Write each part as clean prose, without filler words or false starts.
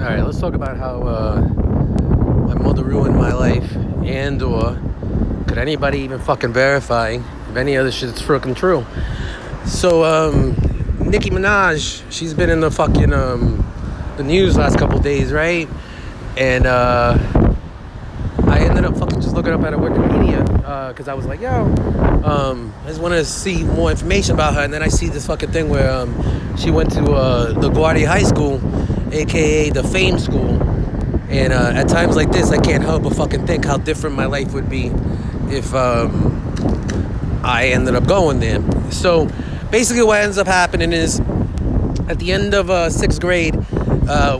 Alright, let's talk about how my mother ruined my life, and or could anybody even fucking verify if any of this shit's freaking true. So, Nicki Minaj, she's been in the fucking the news last couple days, right? And I ended up fucking just looking up at her Wikipedia because I was like, yo, I just want to see more information about her. And then I see this fucking thing where she went to LaGuardia High School, aka the Fame School. And at times like this, I can't help but fucking think how different my life would be if I ended up going there. So basically what ends up happening is at the end of 6th grade,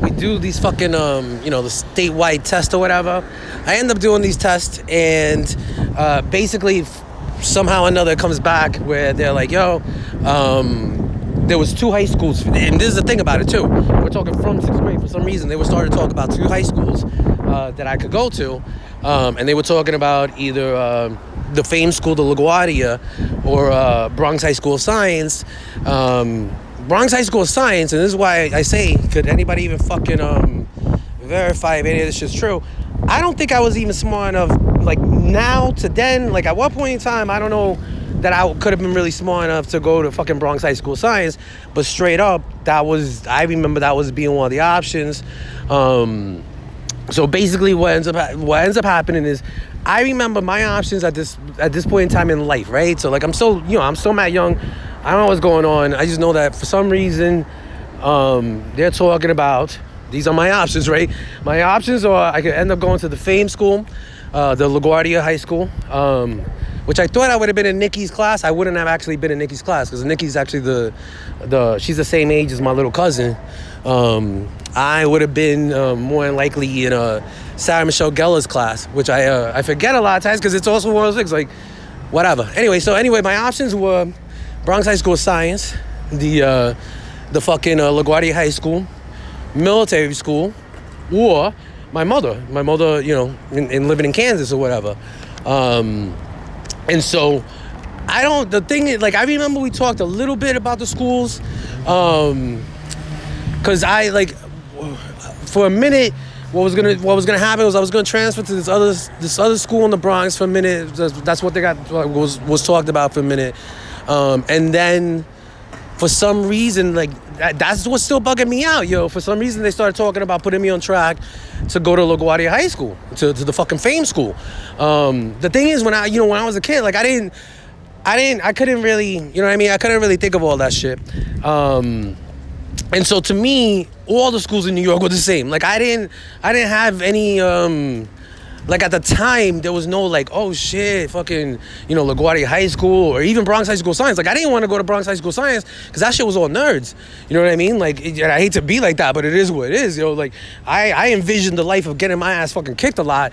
we do these fucking, the statewide test or whatever. I end up doing these tests, and basically somehow or another it comes back where they're like, yo, there was 2 high schools. And this is the thing about it too. We're talking from 6th grade. For some reason, they were starting to talk about 2 high schools that I could go to. And they were talking about either the Fame School, the LaGuardia, or Bronx High School of Science. Bronx High School of Science, and this is why I say, could anybody even fucking verify if any of this shit's true? I don't think I was even smart enough, like now to then, like at what point in time, I don't know that I could have been really smart enough to go to fucking Bronx High School of Science, but straight up, I remember that was being one of the options. So basically what ends up happening is, I remember my options at this point in time in life, right? So like I'm still mad young. I don't know what's going on. I just know that for some reason, they're talking about, these are my options, right? My options are I could end up going to the Fame School, the LaGuardia High School, which I thought I would have been in Nicki's class. I wouldn't have actually been in Nicki's class because Nicki's actually she's the same age as my little cousin. I would have been more than likely in Sarah Michelle Gellar's class, which I forget a lot of times because it's also one of those things, like, whatever. Anyway, my options were Bronx High School of Science, the fucking LaGuardia High School, military school, or my mother, in living in Kansas or whatever. And so the thing is, like, I remember we talked a little bit about the schools, because for a minute, what was gonna happen was I was gonna transfer to this other school in the Bronx for a minute. That's what was talked about for a minute. And then for some reason, like that's what's still bugging me out, yo. For some reason, they started talking about putting me on track to go to LaGuardia High School, to the fucking Fame School. The thing is, when I was a kid, like I couldn't really, you know what I mean? I couldn't really think of all that shit. And so to me, all the schools in New York were the same. Like I didn't have any, like at the time, there was no like, oh shit, fucking, LaGuardia High School or even Bronx High School of Science. Like I didn't want to go to Bronx High School of Science because that shit was all nerds. You know what I mean? Like, I hate to be like that, but it is what it is, yo. Like I envisioned the life of getting my ass fucking kicked a lot,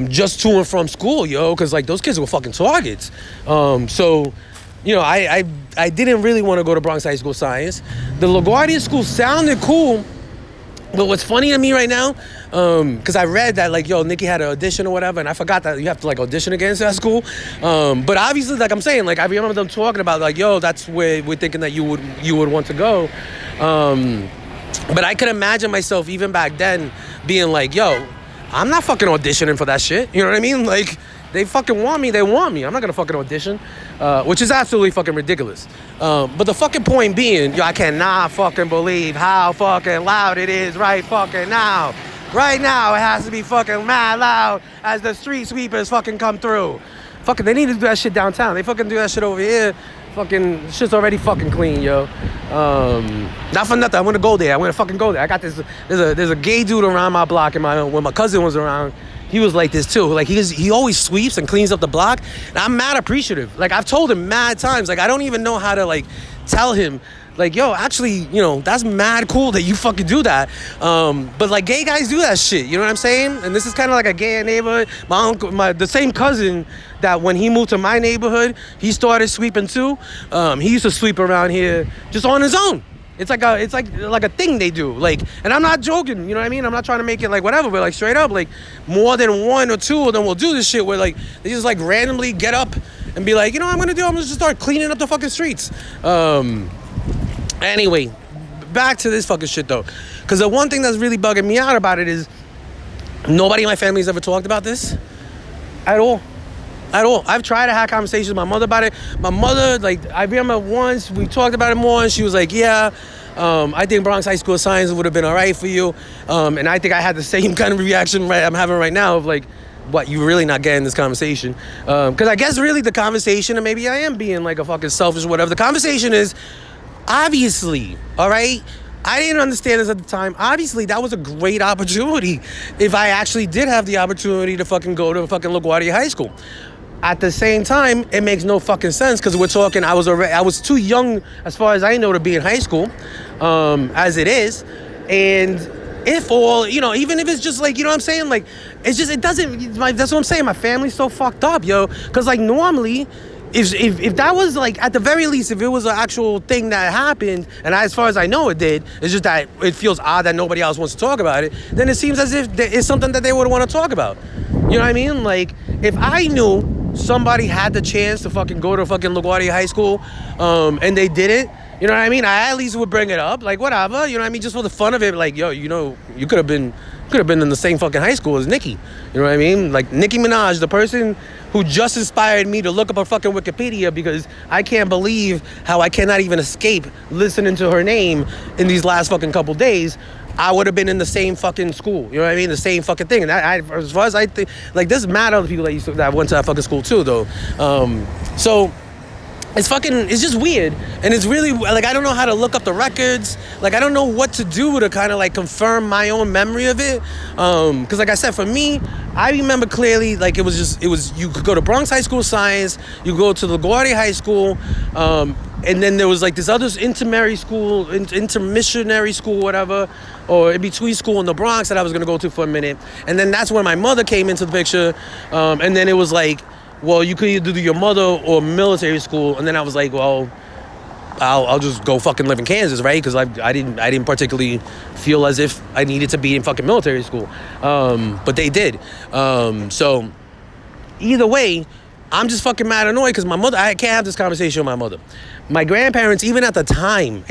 just to and from school, yo, because like those kids were fucking targets. So, I didn't really want to go to Bronx High School of Science. The LaGuardia School sounded cool. But what's funny to me right now, because I read that, like, yo, Nicki had an audition or whatever, and I forgot that you have to, like, audition against that school. But obviously, like I'm saying, like, I remember them talking about, like, yo, that's where we're thinking that you would want to go. But I could imagine myself, even back then, being like, yo, I'm not fucking auditioning for that shit. You know what I mean? Like, they fucking want me, they want me. I'm not gonna fucking audition, which is absolutely fucking ridiculous. But the fucking point being, yo, I cannot fucking believe how fucking loud it is right fucking now. Right now, it has to be fucking mad loud as the street sweepers fucking come through. Fucking, they need to do that shit downtown. They fucking do that shit over here. Fucking, shit's already fucking clean, yo. Not for nothing, I want to go there. I want to fucking go there. I got this, there's a gay dude around my block, and when my cousin was around, he was like this too. Like he always sweeps and cleans up the block. And I'm mad appreciative. Like I've told him mad times. Like I don't even know how to like tell him, like, yo, actually, that's mad cool that you fucking do that. But like gay guys do that shit. You know what I'm saying? And this is kind of like a gay neighborhood. My uncle, the same cousin that when he moved to my neighborhood, he started sweeping too. He used to sweep around here just on his own. It's like a thing they do. Like, and I'm not joking, you know what I mean? I'm not trying to make it like whatever, but like straight up, like more than 1 or 2 of them will do this shit where like they just like randomly get up and be like, you know what I'm gonna do? I'm gonna just start cleaning up the fucking streets. Anyway, back to this fucking shit though. Because the one thing that's really bugging me out about it is nobody in my family's ever talked about this at all. At all. I've tried to have conversations with my mother about it. My mother, like, I remember once we talked about it more, and she was like, yeah, I think Bronx High School of Science would have been all right for you. And I think I had the same kind of reaction I'm having right now of like, what, you really not getting this conversation? Because I guess really the conversation, and maybe I am being like a fucking selfish or whatever, the conversation is, obviously, all right? I didn't understand this at the time. Obviously, that was a great opportunity if I actually did have the opportunity to fucking go to fucking LaGuardia High School. At the same time, it makes no fucking sense because we're talking, I was too young as far as I know to be in high school, as it is. And if all, you know, even if it's just like, you know what I'm saying? Like, it's just, it doesn't, that's what I'm saying. My family's so fucked up, yo. Because like normally, if that was like, at the very least, if it was an actual thing that happened, and as far as I know it did, it's just that it feels odd that nobody else wants to talk about it, then it seems as if it's something that they would want to talk about. You know what I mean? Like, if I knew somebody had the chance to fucking go to fucking LaGuardia High School, and they didn't, you know what I mean? I at least would bring it up, like, whatever, you know what I mean? Just for the fun of it, like, yo, you know, you could have been in the same fucking high school as Nicki. You know what I mean? Like, Nicki Minaj, the person who just inspired me to look up her fucking Wikipedia, because I can't believe how I cannot even escape listening to her name in these last fucking couple days. I would have been in the same fucking school. You know what I mean? The same fucking thing. And as far as I think, like, there's mad other people that went to that fucking school too, though. So it's just weird. And it's really, like, I don't know how to look up the records. Like, I don't know what to do to kind of, like, confirm my own memory of it. Because, like I said, for me, I remember clearly, like, it was, you could go to Bronx High School of Science, you go to LaGuardia High School, and then there was, like, this other intermissionary school, whatever, or in between school in the Bronx that I was going to go to for a minute. And then that's when my mother came into the picture. And then it was like, well, you could either do your mother or military school. And then I was like, well, I'll just go fucking live in Kansas, right? Because I didn't particularly feel as if I needed to be in fucking military school. But they did. So either way, I'm just fucking mad annoyed because my mother, I can't have this conversation with my mother. My grandparents, even at the time,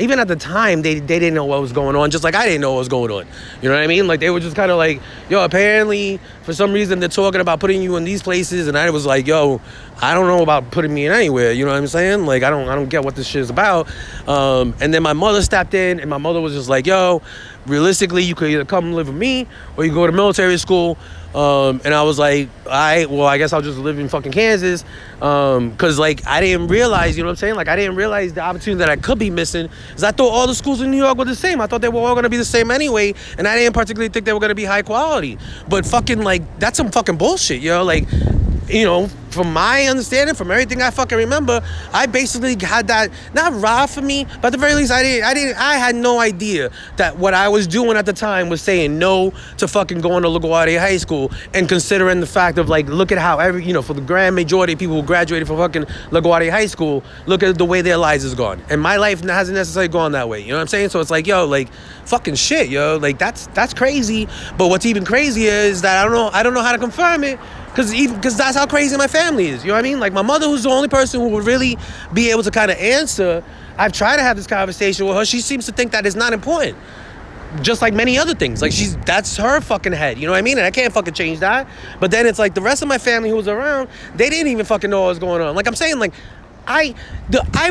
they didn't know what was going on, just like I didn't know what was going on. You know what I mean? Like, they were just kind of like, yo, apparently, for some reason, they're talking about putting you in these places, and I was like, yo, I don't know about putting me in anywhere, you know what I'm saying? Like, I don't get what this shit is about. And then my mother stepped in, and my mother was just like, yo, realistically, you could either come live with me, or you go to military school. And I was like, I guess I'll just live in fucking Kansas. Cause like, I didn't realize, you know what I'm saying? Like, I didn't realize the opportunity that I could be missing, cause I thought all the schools in New York were the same. I thought they were all gonna be the same anyway. And I didn't particularly think they were gonna be high quality, but fucking like, that's some fucking bullshit, yo. Like, you know, from my understanding, from everything I fucking remember, I basically had that not robbed for me, but at the very least, I had no idea that what I was doing at the time was saying no to fucking going to LaGuardia High School, and considering the fact of like, look at how for the grand majority of people who graduated from fucking LaGuardia High School, look at the way their lives has gone, and my life hasn't necessarily gone that way. You know what I'm saying? So it's like, yo, like, fucking shit, yo, like that's crazy. But what's even crazier is that I don't know how to confirm it. Because that's how crazy my family is, you know what I mean? Like, my mother, who's the only person who would really be able to kind of answer, I've tried to have this conversation with her. She seems to think that it's not important, just like many other things. Like, that's her fucking head, you know what I mean? And I can't fucking change that. But then it's like the rest of my family who was around, they didn't even fucking know what was going on. Like, I'm saying, like, I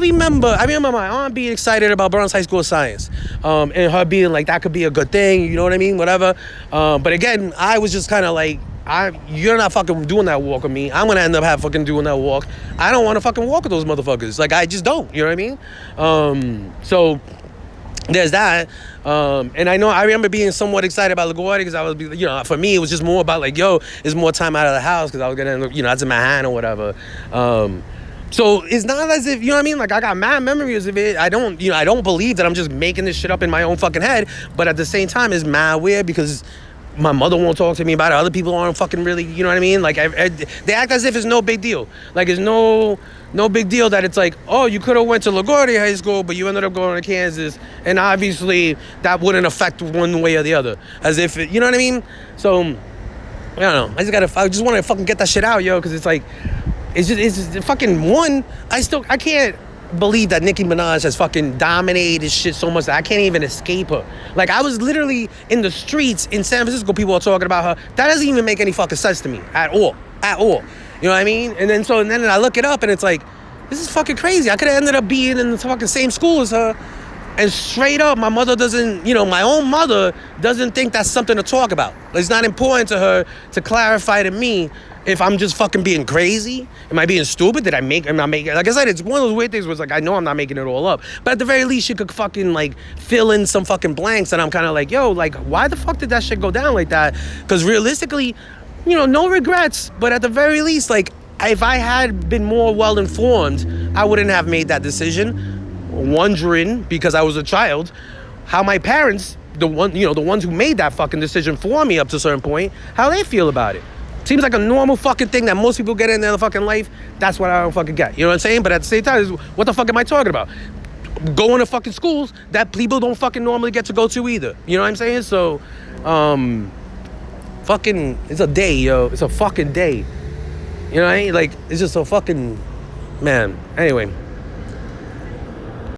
remember my aunt being excited about Bronx High School of Science, and her being like, that could be a good thing, you know what I mean? Whatever. But again, I was just kind of like, you're not fucking doing that walk with me. I'm gonna end up fucking doing that walk. I don't want to fucking walk with those motherfuckers. Like, I just don't. You know what I mean? So there's that. And I remember being somewhat excited about LaGuardia because I was, you know, for me it was just more about like, yo, it's more time out of the house because I was gonna end up, you know, that's in Manhattan or whatever. So it's not as if, you know what I mean? Like, I got mad memories of it. I don't believe that I'm just making this shit up in my own fucking head. But at the same time, it's mad weird because my mother won't talk to me about it. Other people aren't fucking really, you know what I mean? Like, they act as if it's no big deal. Like, it's no big deal that it's like, oh, you could have went to LaGuardia High School, but you ended up going to Kansas. And obviously, that wouldn't affect one way or the other. As if, you know what I mean? So, I don't know. I just want to fucking get that shit out, yo, because it's like, it's fucking one, I can't, believe that Nicki Minaj has fucking dominated shit so much that I can't even escape her. Like, I was literally in the streets in San Francisco, people are talking about her. That doesn't even make any fucking sense to me at all. At all. You know what I mean? And then I look it up and it's like, this is fucking crazy. I could have ended up being in the fucking same school as her. And straight up, my mother doesn't, my own mother doesn't think that's something to talk about. It's not important to her to clarify to me if I'm just fucking being crazy. Am I being stupid? Am I not making, like I said, it's one of those weird things where it's like, I know I'm not making it all up. But at the very least, you could fucking like fill in some fucking blanks. And I'm kind of like, yo, like, why the fuck did that shit go down like that? Because realistically, no regrets. But at the very least, like, if I had been more well-informed, I wouldn't have made that decision. Wondering, because I was a child, how my parents, the ones who made that fucking decision for me up to a certain point, how they feel about it. Seems like a normal fucking thing that most people get in their fucking life. That's what I don't fucking get. You know what I'm saying? But at the same time, what the fuck am I talking about? Going to fucking schools that people don't fucking normally get to go to either. You know what I'm saying? So, fucking, it's a day, yo. It's a fucking day. You know what I mean? Like, it's just so fucking, man. Anyway.